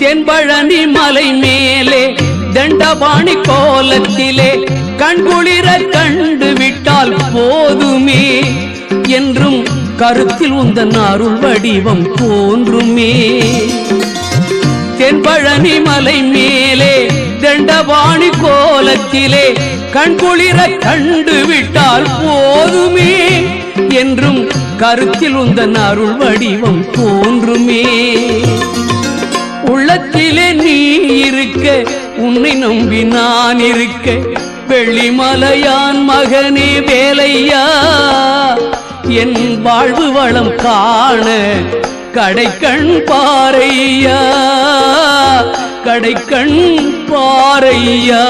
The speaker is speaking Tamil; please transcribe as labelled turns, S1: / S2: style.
S1: தென்பழனி மலை மேலே தண்டபாணி கோலத்திலே கண்குளிர கண்டு விட்டால் போதுமே என்றும் கருத்தில் உந்தன் அருள் வடிவம் தோன்றுமே. தென்பழனி மலை மேலே தண்டபாணி கோலத்திலே கண்குளிர கண்டு விட்டால் போதுமே என்றும் கருத்தில் உந்தன் அருள் வடிவம் தோன்றுமே. உள்ளத்திலே நீ இருக்க உன்னை நம்பி நான் இருக்க வெள்ளிமலையான் மகனே வேலையா என் வாழ்வு வளம் காண கடைக்கண் பாரையா கடைக்கண் பாரையா.